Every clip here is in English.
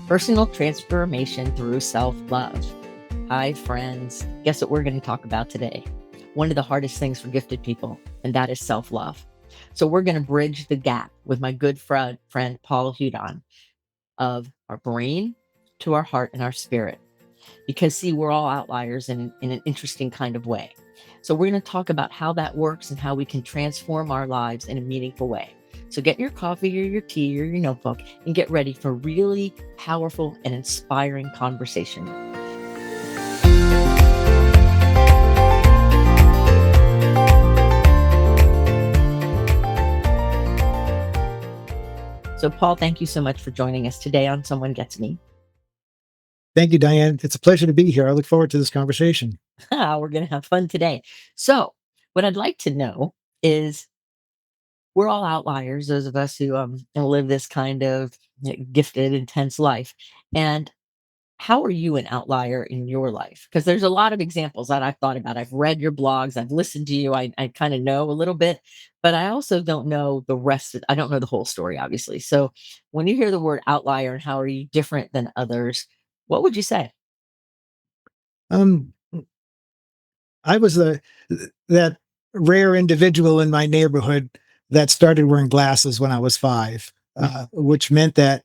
Personal transformation through self love. Hi, friends. Guess what we're going to talk about today? One of the hardest things for gifted people, and that is self love. So, we're going to bridge the gap with my good friend Paul Hudon of our brain to our heart and our spirit. Because, see, we're all outliers in an interesting kind of way. So, we're going to talk about how that works and how we can transform our lives in a meaningful way. So, get your coffee or your tea or your notebook and get ready for really powerful and inspiring conversation. So, Paul, thank you so much for joining us today on Someone Gets Me. Thank you, Diane. It's a pleasure to be here. I look forward to this conversation. We're going to have fun today. So, what I'd like to know is we're all outliers, those of us who live this kind of gifted, intense life. And how are you an outlier in your life? Because there's a lot of examples that I've thought about. I've read your blogs, I've listened to you, I kind of know a little bit, but I also don't know the rest. I don't know the whole story, obviously. So when you hear the word outlier and how are you different than others, what would you say? Um, I was that rare individual in my neighborhood that started wearing glasses when I was 5, which meant that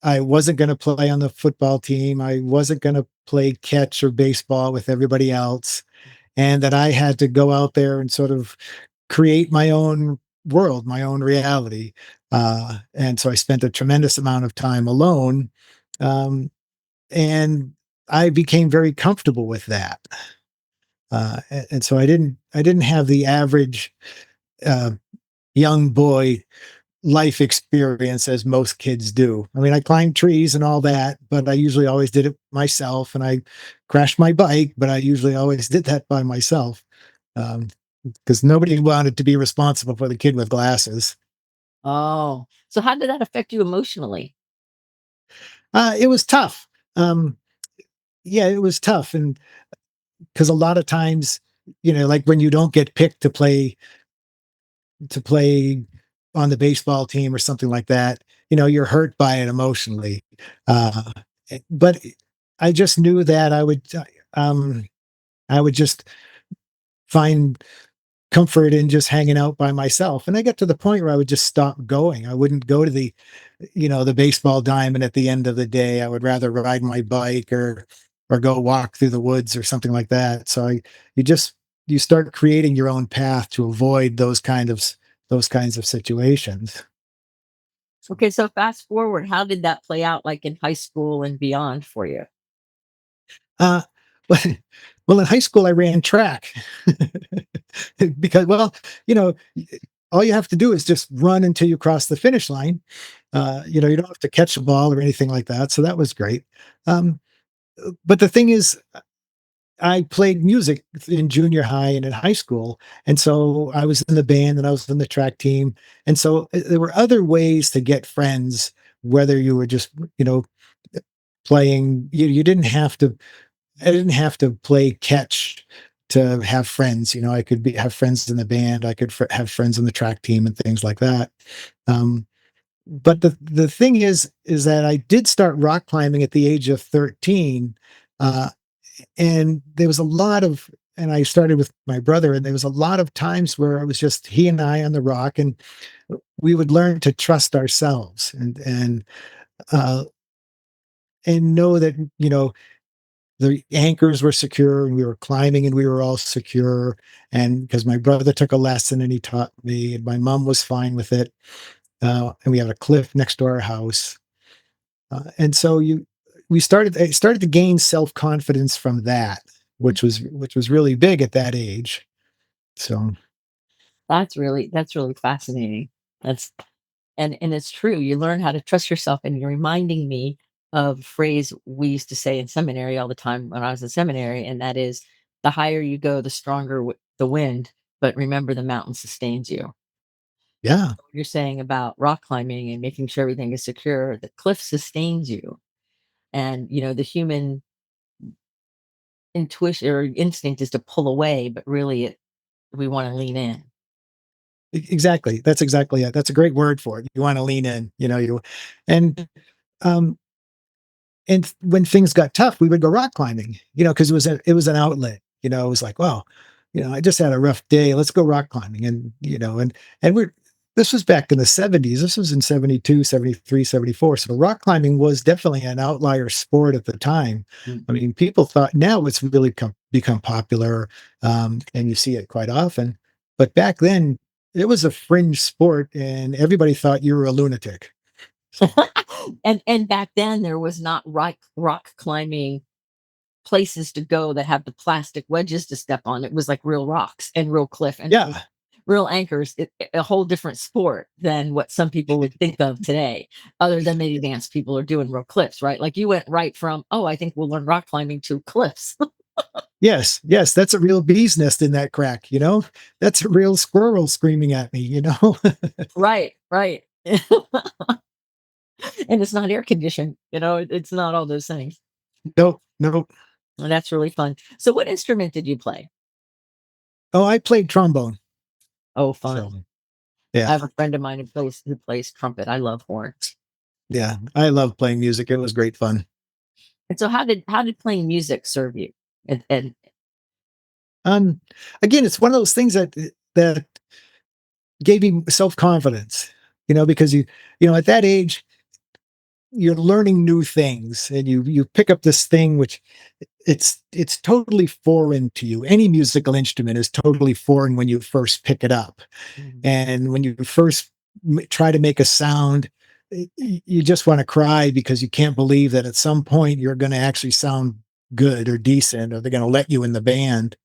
I wasn't going to play on the football team. I wasn't going to play catch or baseball with everybody else, and that I had to go out there and sort of create my own world, my own reality. And so I spent a tremendous amount of time alone. Um, and I became very comfortable with that. And so I didn't have the average uh, young boy life experience as most kids do. I mean, I climbed trees and all that, but I usually always did it myself. And I crashed my bike, but I usually always did that by myself because nobody wanted to be responsible for the kid with glasses. Oh, so how did that affect you emotionally? It was tough. Um, yeah, it was tough, and because a lot of times, like when you don't get picked to play on the baseball team or something like that, you're hurt by it emotionally. Uh, but I just knew that um, I would just find comfort in just hanging out by myself. And I got to the point where I would just stop going. I wouldn't go to the baseball diamond at the end of the day. I would rather ride my bike or go walk through the woods or something like that. So you just you start creating your own path to avoid those kinds of situations. Okay, so fast forward, how did that play out like in high school and beyond for you? Uh, but well, in high school, I ran track because, well, you know, all you have to do is just run until you cross the finish line. You don't have to catch a ball or anything like that. So that was great. Um, but the thing is, I played music in junior high and in high school. And so I was in the band and I was in the track team. And so there were other ways to get friends, whether you were just, you know, playing, you didn't have to I didn't have to play catch to have friends. I could have friends in the band. I could have friends on the track team and things like that. Um, but the thing is that I did start rock climbing at the age of 13, uh, and there was a lot of. And I started with my brother, and there was a lot of times where it was just he and I on the rock, and we would learn to trust ourselves uh, and know that the anchors were secure and we were climbing and we were all secure. And because my brother took a lesson and he taught me, and my mom was fine with it. And we had a cliff next to our house. And so I started to gain self-confidence from that, which was really big at that age. So That's really fascinating. That's and it's true. You learn how to trust yourself, and you're reminding me of a phrase we used to say in seminary all the time when I was in seminary, and that is, "The higher you go, the stronger the wind, but remember the mountain sustains you." yeah, What you're saying about rock climbing and making sure everything is secure, the cliff sustains you, and the human intuition or instinct is to pull away, but really we want to lean in. exactly. That's exactly it. That's a great word for it. You want to lean in, and um and when things got tough, we would go rock climbing, because it was an outlet. It was like, well, I just had a rough day. Let's go rock climbing. And we're this was back in the 70s. This was in 72, 73, 74. So rock climbing was definitely an outlier sport at the time. I Mhm. mean, people thought now it's really become popular, and you see it quite often. But back then, it was a fringe sport, and everybody thought you were a lunatic. So, And back then there was not rock climbing places to go that have the plastic wedges to step on. It was like real rocks and real cliff and yeah, real anchors. A whole different sport than what some people would think of today, other than maybe dance people are doing real cliffs, right? Like you went right from, oh, I think we'll learn rock climbing to cliffs. yes, yes, that's a real bee's nest in that crack. That's a real squirrel screaming at me. Right, right. And it's not air conditioned, it's not all those things. No, no. And that's really fun. So what instrument did you play? Oh, I played trombone. Oh, fun. So, I yeah, have a friend of mine who plays trumpet. I love horns. yeah, I love playing music. It was great fun. And so how did playing music serve you? And Um, Again, it's one of those things that gave me self-confidence, because at that age, you're learning new things, and you pick up this thing which it's totally foreign to you. Any musical instrument is totally foreign when you first pick it up. Mhm. And when you first try to make a sound, you just want to cry because you can't believe that at some point you're going to actually sound good or decent, or they're going to let you in the band.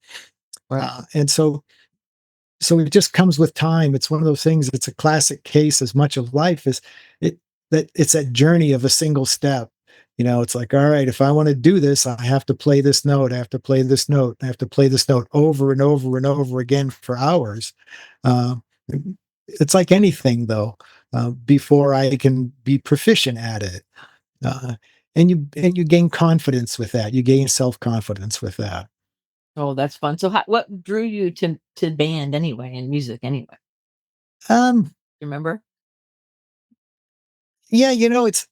Right, And so it just comes with time. It's one of those things. It's a classic case as much of life as it that it's that journey of a single step. It's like, all right, if I want to do this, I have to play this note. I have to play this note. I have to play this note over and over and over again for hours. Uh, it's like anything, though. Before I can be proficient at it, uh, and you gain confidence with that. You gain self confidence with that. oh, that's fun. So what drew you to band anyway and music anyway? Um, You remember? yeah, it's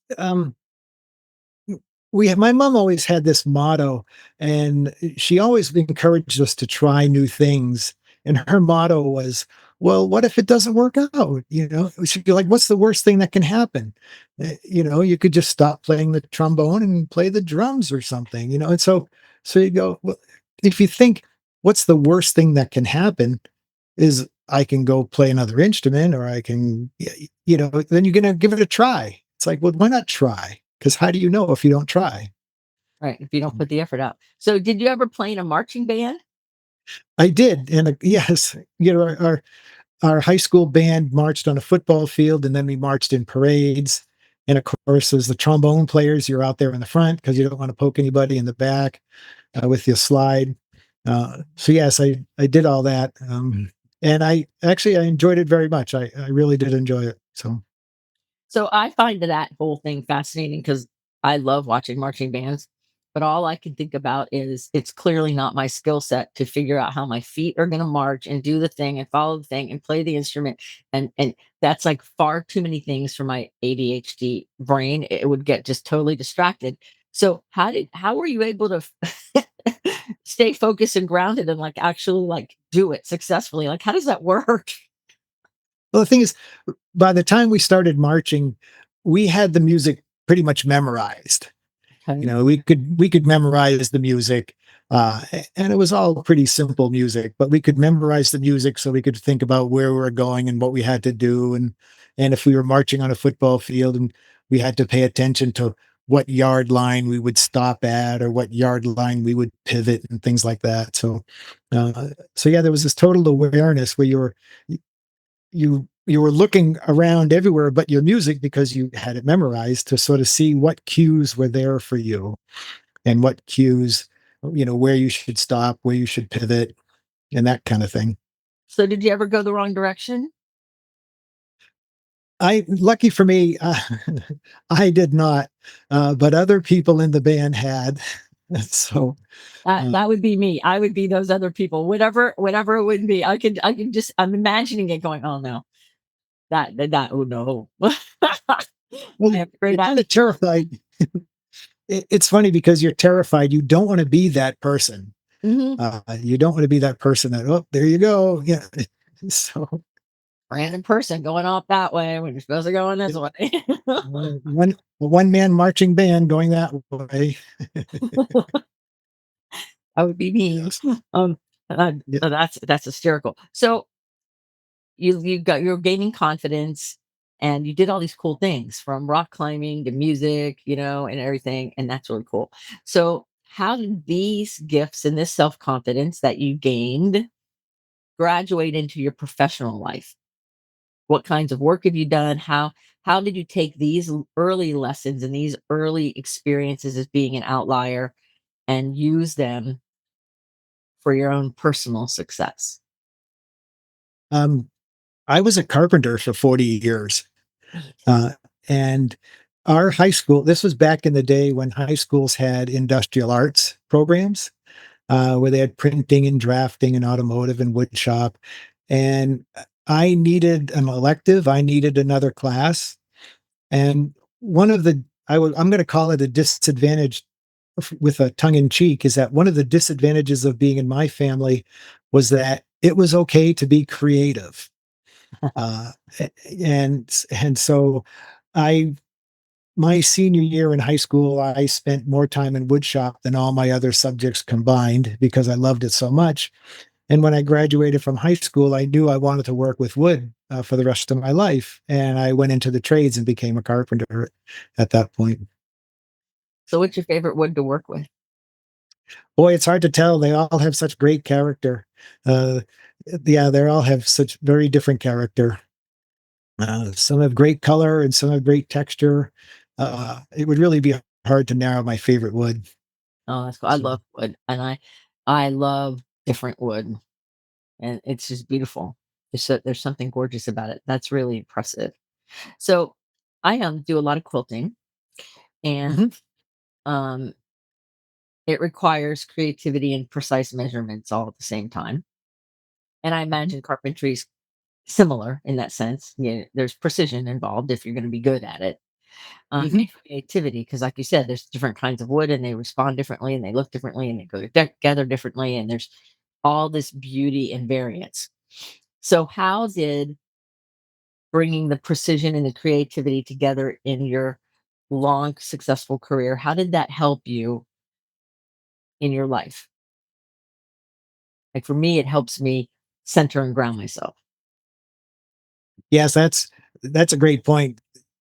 my mom always had this motto, and she always encouraged us to try new things. And her motto was, well, what if it doesn't work out? She'd be like, what's the worst thing that can happen? You could just stop playing the trombone and play the drums or something. And so you go, well, if you think, what's the worst thing that can happen is I can go play another instrument, or I can, then you're going to give it a try. It's like, well, why not try? Because how do you know if you don't try? Right, if you don't put the effort out. So did you ever play in a marching band? I did, and yes, our high school band marched on a football field, and then we marched in parades. And of course, as the trombone players, you're out there in the front because you don't want to poke anybody in the back with your slide. So yes, I did all that, and I enjoyed it very much. I really did enjoy it. So So I find that whole thing fascinating because I love watching marching bands, but all I can think about is it's clearly not my skill set to figure out how my feet are going to march and do the thing and follow the thing and play the instrument. And that's like far too many things for my ADHD brain. It would get just totally distracted. So how were you able to stay focused and grounded and like actually like do it successfully? Like how does that work? well, the thing is, by the time we started marching, we had the music pretty much memorized. Okay. We could memorize the music, and it was all pretty simple music, but we could memorize the music so we could think about where we were going and what we had to do. And if we were marching on a football field, and we had to pay attention to what yard line we would stop at, or what yard line we would pivot, and things like that. So yeah, there was this total awareness where you were looking around everywhere but your music, because you had it memorized, to sort of see what cues were there for you, and what cues, where you should stop, where you should pivot, and that kind of thing. So did you ever go the wrong direction? I Lucky for me, I did not, but other people in the band had. So That uh, that would be me. I would be those other people. Whatever it would be. I can just I'm imagining it going, "Oh, no. Oh, no." I well, have great it at kind of terrified. it's funny because you're terrified. You don't want to be that person. Hmm. You don't want to be that person that, oh, there you go. Yeah. So Random person going off that way when you're supposed to go in this way. one man marching band going that way. That would be me. Yes. Um, Yeah. that's hysterical. So you're gaining confidence, and you did all these cool things from rock climbing to music, and everything, and that's really cool. So how did these gifts and this self confidence that you gained graduate into your professional life? What kinds of work have you done? How did you take these early lessons and these early experiences as being an outlier and use them for your own personal success? Um, I was a carpenter for 40 years. Neat. Uh, and our high school, this was back in the day when high schools had industrial arts programs, where they had printing and drafting and automotive and wood shop. And I needed an elective. I needed another class. And one of the, I'm going to call it a disadvantage with a tongue in cheek, is that one of the disadvantages of being in my family was that it was okay to be creative. Uh, and so I my senior year in high school, I spent more time in woodshop than all my other subjects combined because I loved it so much. And when I graduated from high school, I knew I wanted to work with wood for the rest of my life. And I went into the trades and became a carpenter at that point. So what's your favorite wood to work with? Boy, it's hard to tell. They all have such great character. Uh, yeah, they all have such very different character. Some have great color and some have great texture. It would really be hard to narrow my favorite wood. Oh, that's cool. I So, love wood, and I love different wood, and it's just beautiful. There's something gorgeous about it. That's really impressive. So, I do a lot of quilting, and mhm, um, it requires creativity and precise measurements all at the same time. And I mhm, imagine carpentry is similar in that sense. There's precision involved if you're going to be good at it. mhm. And creativity, because like you said, there's different kinds of wood, and they respond differently, and they look differently, and they go together differently, and there's all this beauty and variance. So, how did bringing the precision and the creativity together in your long, successful career, how did that help you in your life? Like for me, it helps me center and ground myself. Yes, that's a great point.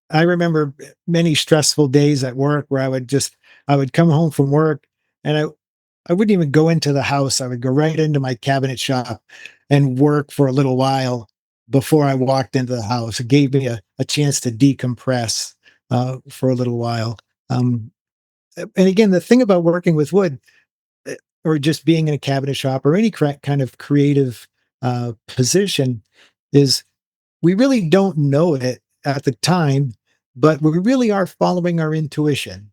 I remember many stressful days at work where I would come home from work and I wouldn't even go into the house. I would go right into my cabinet shop and work for a little while before I walked into the house. It gave me a chance to decompress for a little while. Um, and again, the thing about working with wood, eh, or just being in a cabinet shop or any kind of creative position, is we really don't know it at the time, but we really are following our intuition.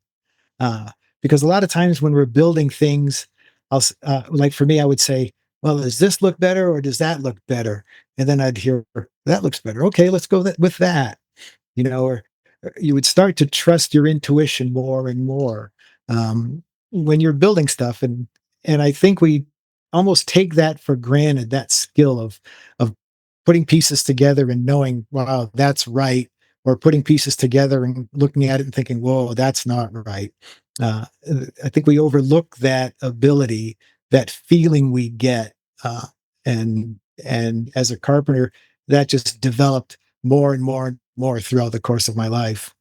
Uh, because a lot of times when we're building things, like for me, I would say, well, does this look better or does that look better? And then I'd hear, that looks better. Okay, let's go with that. Or you would start to trust your intuition more and more when you're building stuff. And I think we almost take that for granted, that skill of putting pieces together and knowing, wow, that's right, or putting pieces together and looking at it and thinking, whoa, that's not right. Uh, I think we overlook that ability, that feeling we get, uh, and as a carpenter, that just developed more and more and more throughout the course of my life.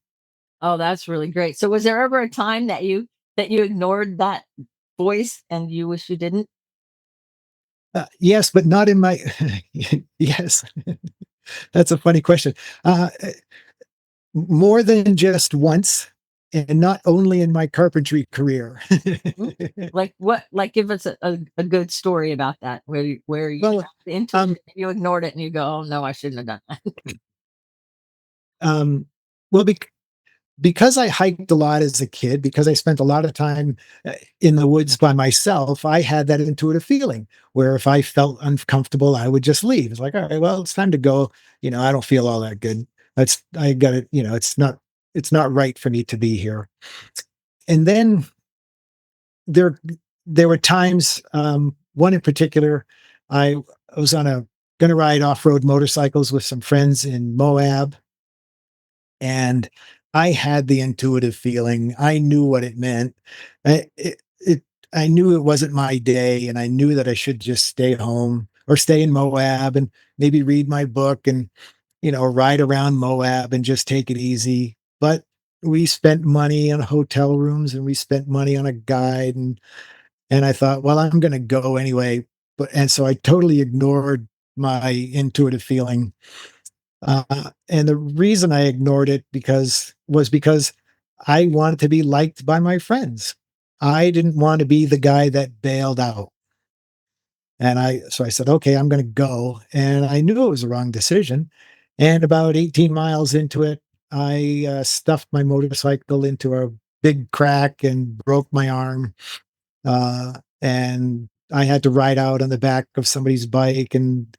Oh, that's really great. So was there ever a time that you ignored that voice and you wish you didn't? Yes, but not in my. Yes, that's a funny question. Uh, More than just once, and not only in my carpentry career. Mhm. Like what? Like give us a good story about that where you Well, have the intuition, um, you ignored it and you go, "Oh no, I shouldn't have done that." um, well, because I hiked a lot as a kid, because I spent a lot of time in the woods by myself, I had that intuitive feeling where if I felt uncomfortable, I would just leave. It's like, all right, well, it's time to go. I don't feel all that good. I got it. It's not right for me to be here. and then there there were times, one in particular, I was on a gonna ride off-road motorcycles with some friends in Moab, and I had the intuitive feeling. I knew what it meant. I knew it wasn't my day, and I knew that I should just stay home or stay in Moab and maybe read my book and, ride around Moab and just take it easy. But we spent money on hotel rooms and we spent money on a guide, and I thought, well, I'm going to go anyway. And so I totally ignored my intuitive feeling, and the reason I ignored it because I wanted to be liked by my friends. I didn't want to be the guy that bailed out. And I said, okay, I'm going to go. And I knew it was the wrong decision. And about 18 miles into it, I stuffed my motorcycle into a big crack and broke my arm. And I had to ride out on the back of somebody's bike, and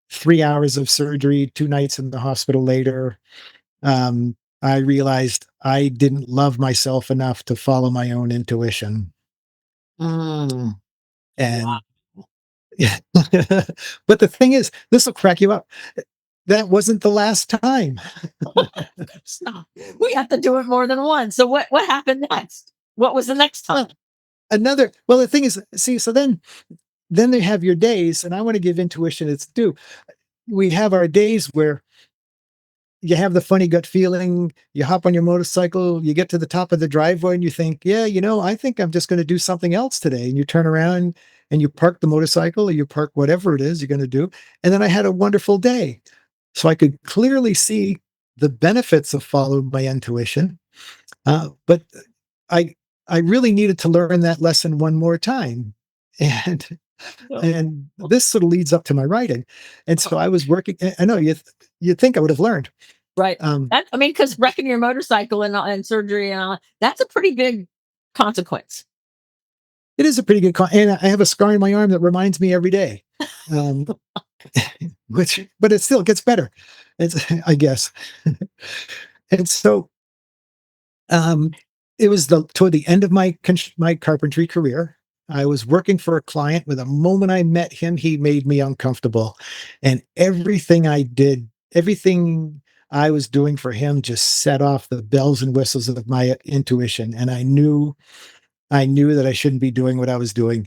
3 hours of surgery, 2 nights in the hospital later. I realized I didn't love myself enough to follow my own intuition. Mm. Wow. And yeah. But the thing is, this will crack you up. That wasn't the last time. Stop. We have to do it more than once. So what happened next? What was the next time? Well, the thing is, see, so then they have your days, and I want to give intuition its due. We have our days where you have the funny gut feeling, you hop on your motorcycle, you get to the top of the driveway and you think, yeah, I think I'm just going to do something else today. And you turn around and you park the motorcycle or you park whatever it is you're going to do. And then I had a wonderful day. So I could clearly see the benefits of following my intuition. But I, I really needed to learn that lesson one more time. And Yeah. and this sort of leads up to my writing. And so I was working. I know you think I would have learned. Right. Um, Because wrecking your motorcycle and surgery and all, that's a pretty big consequence. it is a pretty good and I have a scar in my arm that reminds me every day. Um, but it still gets better. It's, I guess. And so, um, it was toward the end of my carpentry career. I was working for a client. With the moment I met him, he made me uncomfortable, and everything I was doing for him just set off the bells and whistles of my intuition, and I knew that I shouldn't be doing what I was doing.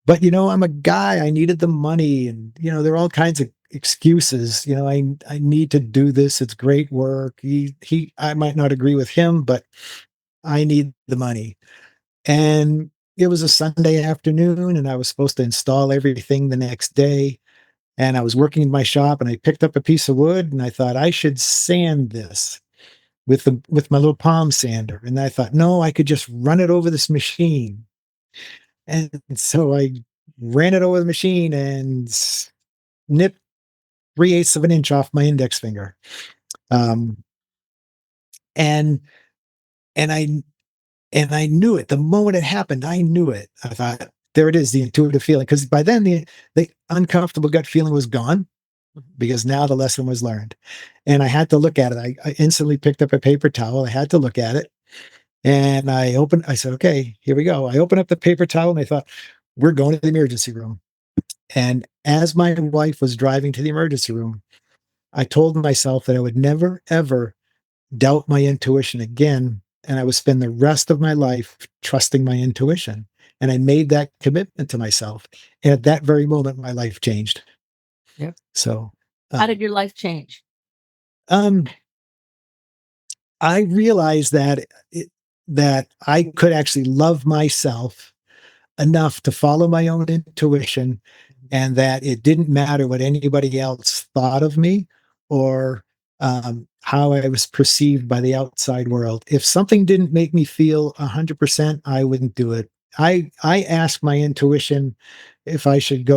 But I'm a guy. I needed the money, and there are all kinds of excuses. I need to do this. It's great work. I might not agree with him, but I need the money. And it was a Sunday afternoon, and I was supposed to install everything the next day. And I was working in my shop, and I picked up a piece of wood, and I thought I should sand this with my little palm sander. And I thought, no, I could just run it over this machine. And so I ran it over the machine and nipped 3/8 of an inch off my index finger. Um, and and I And I knew it. The moment it happened, I knew it. I thought, there it is, the intuitive feeling. Because by then the uncomfortable gut feeling was gone, because now the lesson was learned. And I had to look at it. I instantly picked up a paper towel. I had to look at it. And I said, okay, here we go. I opened up the paper towel and I thought, we're going to the emergency room. And as my wife was driving to the emergency room, I told myself that I would never, ever doubt my intuition again, and I would spend the rest of my life trusting my intuition. And I made that commitment to myself. And at that very moment, my life changed. Yep. So, How uh, did your life change? um, I realized that I could actually love myself enough to follow my own intuition, and that it didn't matter what anybody else thought of me, or how I was perceived by the outside world. If something didn't make me feel 100%, I wouldn't do it. I asked my intuition if I should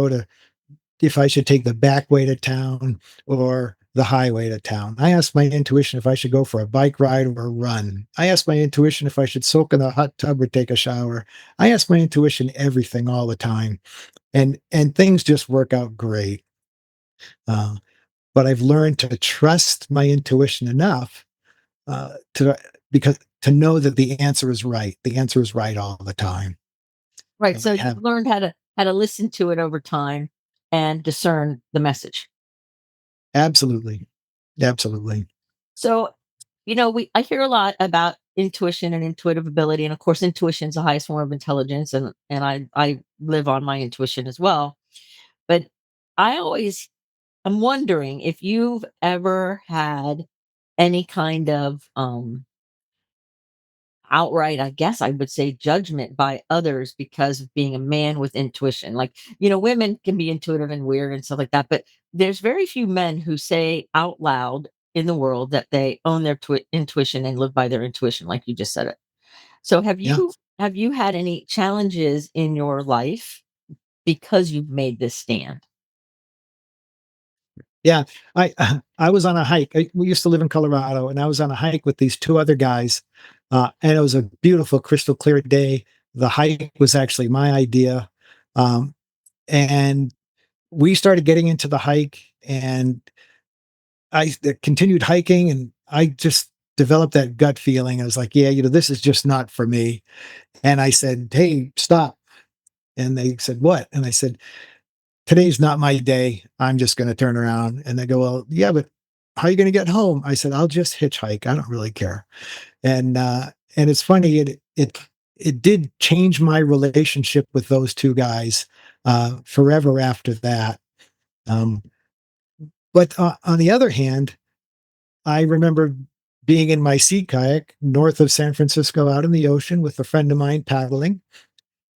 if I should take the back way to town or the highway to town. I asked my intuition if I should go for a bike ride or a run. I asked my intuition if I should soak in a hot tub or take a shower. I asked my intuition everything all the time, and things just work out great. Uh, but I've learned to trust my intuition enough to because to know that the answer is right. The answer is right all the time. Right. And we So you've have learned how to listen to it over time and discern the message. absolutely, absolutely. So, we I hear a lot about intuition and intuitive ability, and of course, intuition is the highest form of intelligence, and I live on my intuition as well. But I always I'm wondering if you've ever had any kind of outright, I guess I would say, judgment by others because of being a man with intuition. Like, women can be intuitive and weird and stuff like that, but there's very few men who say out loud in the world that they own their intuition and live by their intuition, like you just said it. So, Yeah. have you had any challenges in your life because you've made this stand? Yeah, I I was on a hike. We used to live in Colorado, and I was on a hike with these two other guys, and it was a beautiful, crystal clear day. The hike was actually my idea, um, and we started getting into the hike, and continued hiking, and I just developed that gut feeling. I was like, "Yeah, this is just not for me." And I said, "Hey, stop!" And they said, "What?" And I said, today's not my day. I'm just going to turn around. And they go, well, yeah, but how are you going to get home? I said, I'll just hitchhike. I don't really care. And it's funny. It did change my relationship with those two guys, forever after that. Um, but on the other hand, I remember being in my sea kayak north of San Francisco out in the ocean with a friend of mine paddling.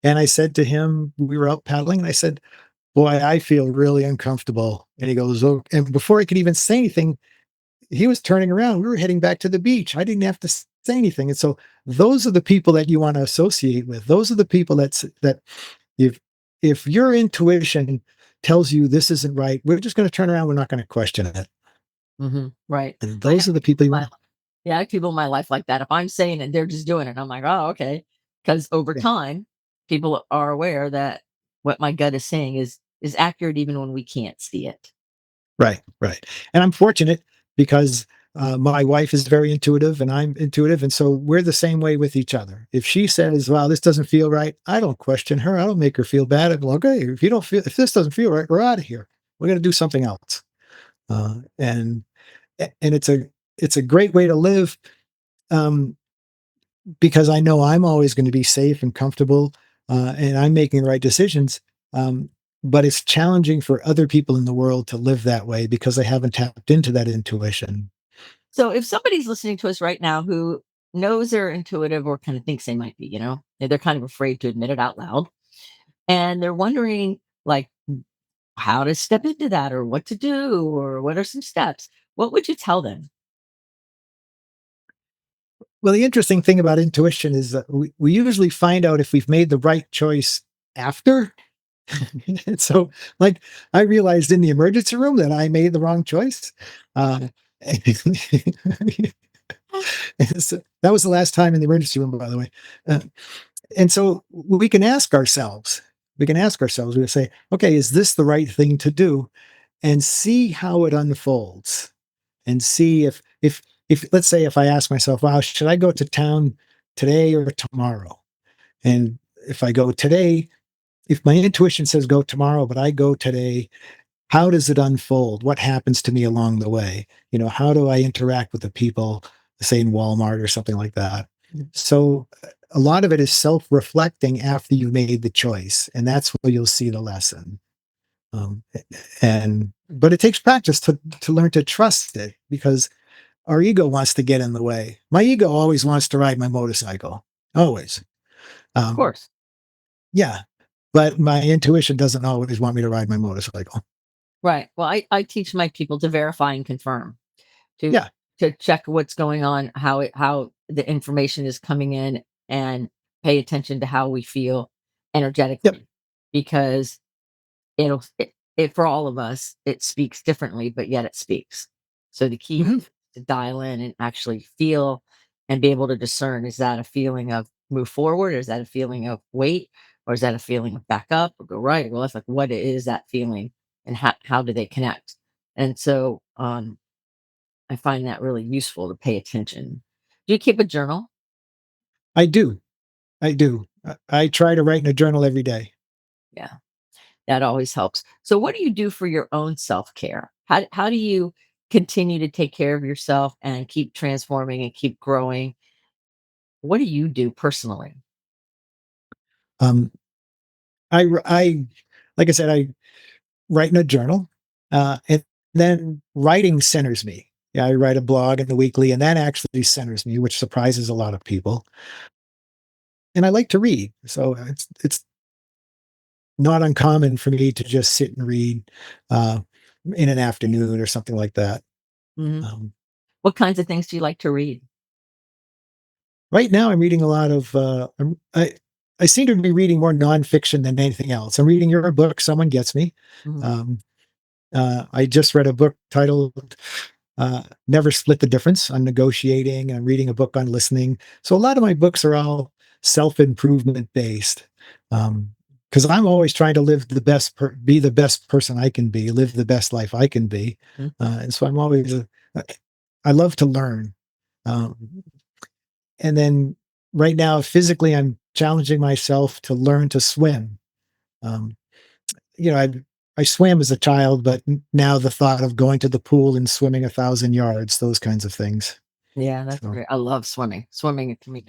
And I said to him, we were out paddling, and I said, boy, I feel really uncomfortable. And he goes, oh, and before I could even say anything, he was turning around. We were heading back to the beach. I didn't have to say anything. And so those are the people that you want to associate with. Those are the people that if your intuition tells you this isn't right, we're just going to turn around. We're not going to question it. Right. And I those have are the people people you in my want. life. Yeah, I have people in my life like that. If I'm saying it, they're just doing it. I'm like, oh, okay. Because over Yeah. time, people are aware that what my gut is saying is accurate even when we can't see it. Right, right. And I'm fortunate because my wife is very intuitive and I'm intuitive. And so we're the same way with each other. If she says, wow, this doesn't feel right, I don't question her. I don't make her feel bad. I'm like, okay, if this doesn't feel right, we're out of here. We're going to do something else. And it's a great way to live, um, because I know I'm always going to be safe and comfortable, and I'm making the right decisions. Um, but it's challenging for other people in the world to live that way because they haven't tapped into that intuition. So if somebody's listening to us right now who knows they're intuitive or kind of thinks they might be, they're kind of afraid to admit it out loud and they're wondering like how to step into that or what to do or what are some steps, what would you tell them? Well, the interesting thing about intuition is that we usually find out if we've made the right choice after. And so, like, I realized in the emergency room that I made the wrong choice. Uh, so that was the last time in the emergency room, by the way. Uh, and so we can ask ourselves, we say, okay, is this the right thing to do? And see how it unfolds and see if let's say if I ask myself, wow, should I go to town today or tomorrow? And if I go today, if my intuition says go tomorrow, but I go today, how does it unfold? What happens to me along the way? How do I interact with the people, say in Walmart or something like that? So a lot of it is self-reflecting after you've made the choice, and that's where you'll see the lesson. Um, and but it takes practice to learn to trust it because our ego wants to get in the way. My ego always wants to ride my motorcycle, always. Of Um, course. yeah, but my intuition doesn't always want me to ride my motorcycle. Right. Well, I teach my people to verify and confirm, to Yeah. check what's going on, how the information is coming in, and pay attention to how we feel Yep. energetically, because it for all of us it speaks differently, but yet it speaks. So the key Mhm. is to dial in and actually feel and be able to discern: is that a feeling of move forward, or is that a feeling of wait, or is that a feeling of back up or go right? Well, that's like what is that feeling, and how do they connect? And so I find that really useful to pay attention. Do you keep a journal? I do. I do. I try to write in a journal every day. Yeah, that always helps. So what do you do for your own self-care? How do you continue to take care of yourself and keep transforming and keep growing? What do you do personally? Um, I like I said, I write in a journal, and then writing centers me. Yeah, I write a blog in the weekly, and that actually centers me, which surprises a lot of people. And I like to read, so it's not uncommon for me to just sit and read uh, in an afternoon or something like that. Mhm. Um, What kinds of things do you like to read? right now, I'm reading a lot of. I seem to be reading more nonfiction than anything else. I'm reading your book, Someone Gets Me. Mhm. Um, I just read a book titled Never Split the Difference on negotiating. I'm reading a book on listening. So a lot of my books are all self improvement based. Because I'm always trying to live the best, be the best person I can be, live the best life I can be, Mhm. and so I'm always. I love to learn, um, and then right now, physically, I'm challenging myself to learn to swim. Um, I swam as a child, but now the thought of going to the pool and swimming 1,000 yards, those kinds of things. Yeah, that's So great. I love swimming. Swimming to me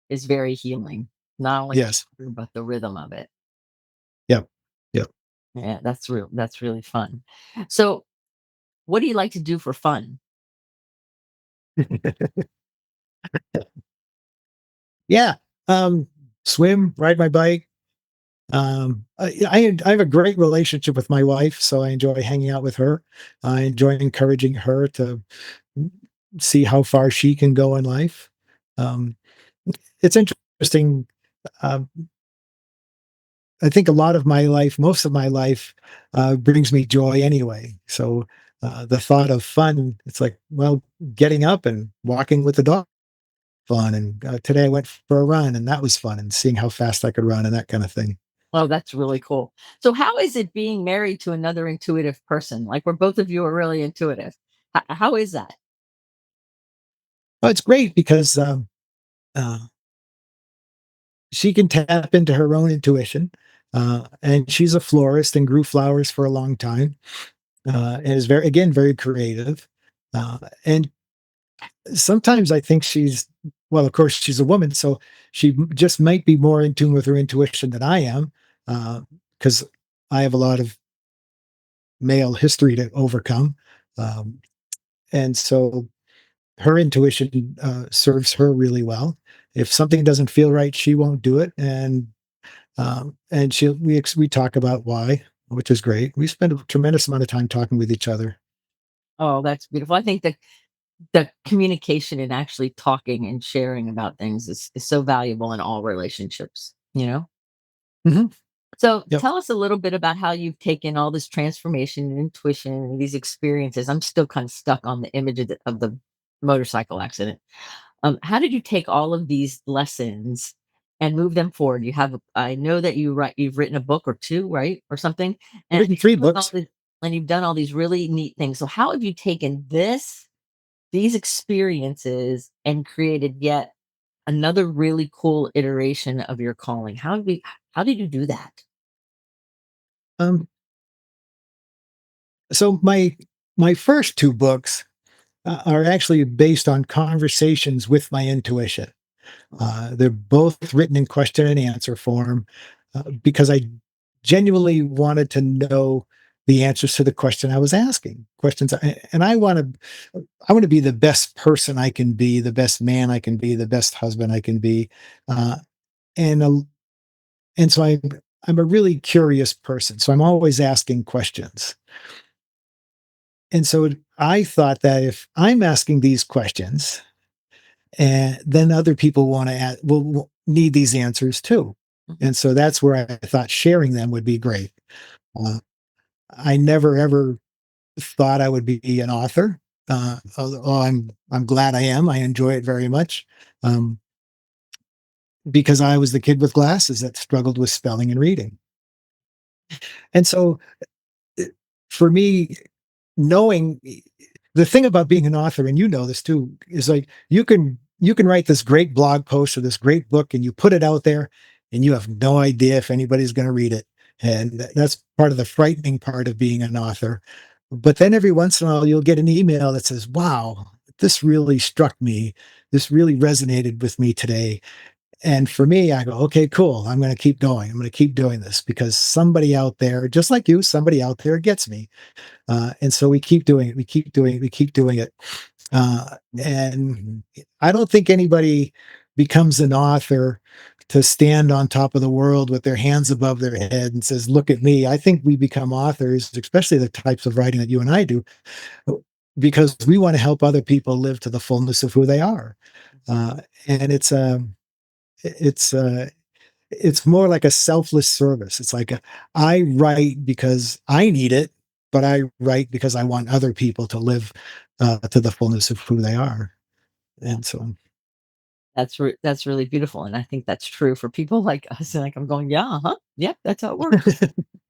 is very healing. Not only yes, but the rhythm of it. yep, yep. Yeah, that's really fun. So, what do you like to do for fun? Yeah, um, swim, ride my bike. I have a great relationship with my wife, so I enjoy hanging out with her. I enjoy encouraging her to see how far she can go in life. Um, it's interesting. Um, I think a lot of my life, most of my life, brings me joy anyway. So the thought of fun, it's like, well, getting up and walking with the dog, fun. And today I went for a run, and that was fun, and seeing how fast I could run and that kind of thing. Oh, that's really cool. So, how is it being married to another intuitive person? Like, where both of you are really intuitive. How is that? Well, it's great because uh, she can tap into her own intuition. And she's a florist and grew flowers for a long time, and is very, again, very creative. And sometimes I think well, of course, she's a woman, so just might be more in tune with her intuition than I am, because I have a lot of male history to overcome. Um, and so her intuition serves her really well. If something doesn't feel right, she won't do it. And we talk about why, which is great. We spend a tremendous amount of time talking with each other. Oh, that's beautiful. I think that the communication and actually talking and sharing about things is so valuable in all relationships, you know? Mhm. So Yep. tell us a little bit about how you've taken all this transformation and intuition and these experiences. I'm still kind of stuck on the image of the motorcycle accident. How did you take all of these lessons and move them forward? I know that you've written a book or two, right? Or something. I've And written three you've done all books. this, and you've done all these really neat things. So how have you taken these experiences and created yet another really cool iteration of your calling? How did you do that? Um, so my first two books are actually based on conversations with my intuition. They're both written in question and answer form because I genuinely wanted to know the answers to the question I was asking. And I want to be the best person I can be, the best man I can be, the best husband I can be, uh, and uh, and so I'm a really curious person. So I'm always asking questions. And so I thought that if I'm asking these questions, and then other people want to will need these answers too. Mhm. And so that's where I thought sharing them would be great. Uh, I never ever thought I would be an author. Although I'm glad I am. I enjoy it very much um, because I was the kid with glasses that struggled with spelling and reading. And so uh, for me, knowing the thing about being an author, and you know this too, is like you can you can write this great blog post or this great book and you put it out there and you have no idea if anybody's going to read it. And that's part of the frightening part of being an author. But then every once in a while, you'll get an email that says, wow, this really struck me. This really resonated with me today. And for me, I go, okay, cool. I'm going to keep going. I'm going to keep doing this because somebody out there, just like you, somebody out there gets me. And so we keep doing it. We keep doing it. We keep doing it. And I don't think anybody becomes an author to stand on top of the world with their hands above their head and says, look at me. I think we become authors, especially the types of writing that you and I do, because we want to help other people live to the fullness of who they are. And it's it's more like a selfless service. It's like I write because I need it, but I write because I want other people to live to the fullness of who they are. Yeah. And so, That's really beautiful, and I think that's true for people like us, and, like, I'm going, "Yeah, uh-huh, yep, that's how it works.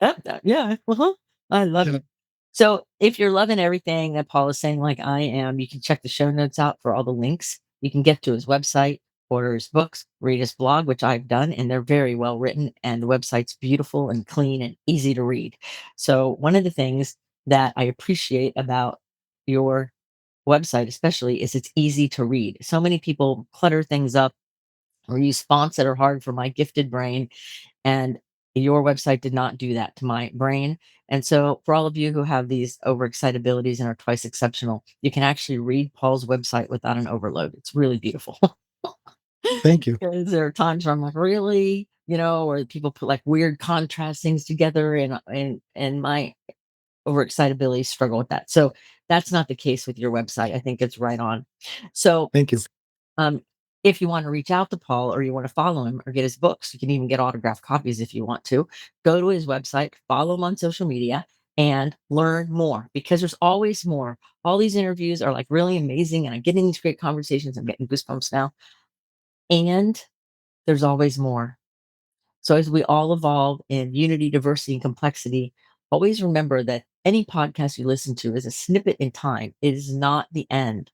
Yep, yeah, uh-huh." I love yeah, it. So, if you're loving everything that Paul is saying like I am, you can check the show notes out for all the links. You can get to his website, order his books, read his blog, which I've done, and they're very well written, and the website's beautiful and clean and easy to read. So, one of the things that I appreciate about your website especially is it's easy to read. So many people clutter things up or use fonts that are hard for my gifted brain, and your website did not do that to my brain. And so for all of you who have these overexcitabilities and are twice exceptional, you can actually read Paul's website without an overload. It's really beautiful. thank you. Because there are times where I'm like, really, or people put like weird contrast things together, and my overexcitability struggle with that. So that's not the case with your website. I think it's right on. So Thank you. um, if you want to reach out to Paul or you want to follow him or get his books, you can even get autographed copies if you want to. Go to his website, follow him on social media, and learn more because there's always more. All these interviews are like really amazing, and I'm getting these great conversations. I'm getting goosebumps now. And there's always more. So as we all evolve in unity, diversity, and complexity, always remember that any podcast you listen to is a snippet in time. It is not the end.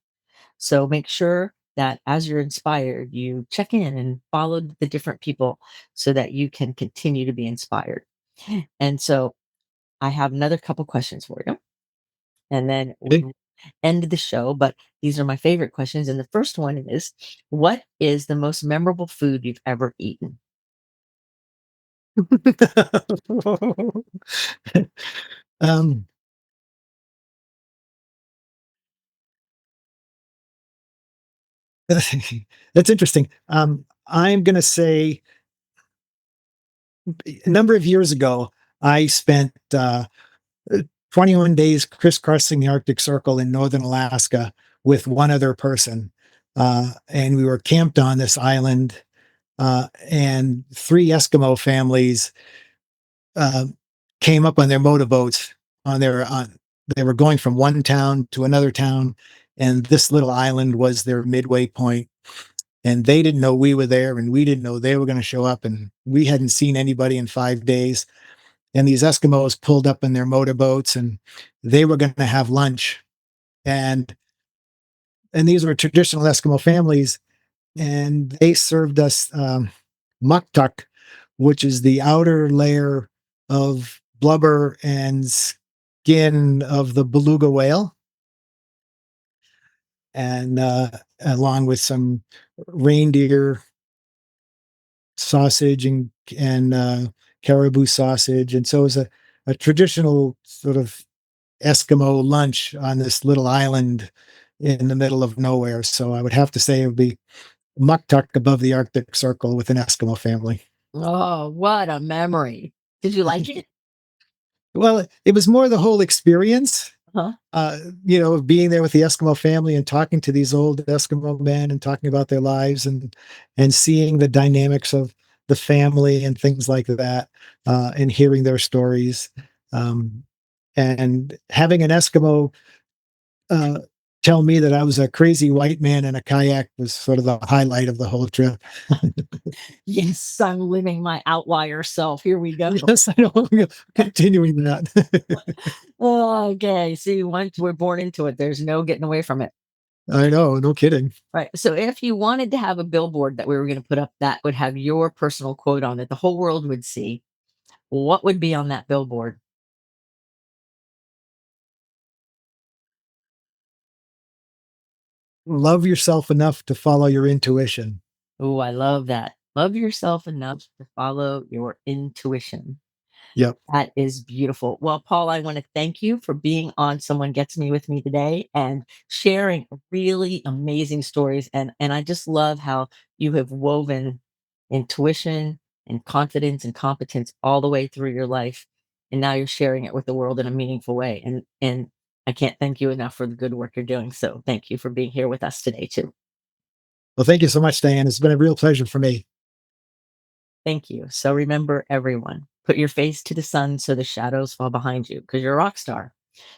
So make sure that as you're inspired, you check in and follow the different people so that you can continue to be inspired. And so I have another couple questions for you, and then Okay. we'll end the show. But these are my favorite questions. And the first one is, what is the most memorable food you've ever eaten? um, that's interesting. I'm going to say a number of years ago, I spent 21 days crisscrossing the Arctic Circle in northern Alaska with one other person. And we were camped on this island, and three Eskimo families uh, came up on their motorboats. They were going from one town to another town, and this little island was their midway point. And they didn't know we were there, and we didn't know they were going to show up. And we hadn't seen anybody in 5 days. And these Eskimos pulled up in their motorboats, and they were going to have lunch. And these were traditional Eskimo families, and they served us muktuk, which is the outer layer of blubber and skin of the beluga whale, and along with some reindeer sausage and caribou sausage. And so it was a traditional sort of Eskimo lunch on this little island in the middle of nowhere. So I would have to say it would be Muktuk above the Arctic Circle with an Eskimo family. Oh, what a memory. Did you like it? Well, it was more the whole experience, Huh? of being there with the Eskimo family and talking to these old Eskimo men and talking about their lives and seeing the dynamics of the family and things like that, and hearing their stories, um, and having an Eskimo uh, tell me that I was a crazy white man in a kayak was sort of the highlight of the whole trip. Yes, I'm living my outlier self. Here we go. Yes, I know. Continuing that. Oh, okay. See, once we're born into it, there's no getting away from it. I know, no kidding. Right. So if you wanted to have a billboard that we were going to put up that would have your personal quote on it, the whole world would see, what would be on that billboard? Love yourself enough to follow your intuition. Oh, I love that. Love yourself enough to follow your intuition. Yep. That is beautiful. Well, Paul, I want to thank you for being on Someone Gets Me with me today and sharing really amazing stories. And I just love how you have woven intuition and confidence and competence all the way through your life. And now you're sharing it with the world in a meaningful way. And I can't thank you enough for the good work you're doing. So thank you for being here with us today too. Well, thank you so much, Diane. It's been a real pleasure for me. Thank you. So remember, everyone, put your face to the sun so the shadows fall behind you because you're a rock star.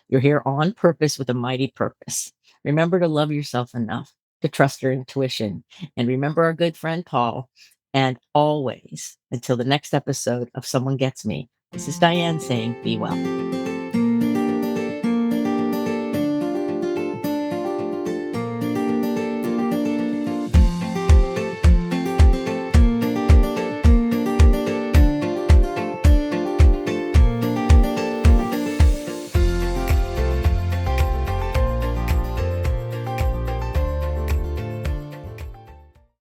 You're here on purpose with a mighty purpose. Remember to love yourself enough to trust your intuition. And remember our good friend Paul. And always, until the next episode of Someone Gets Me, this is Diane saying, be well.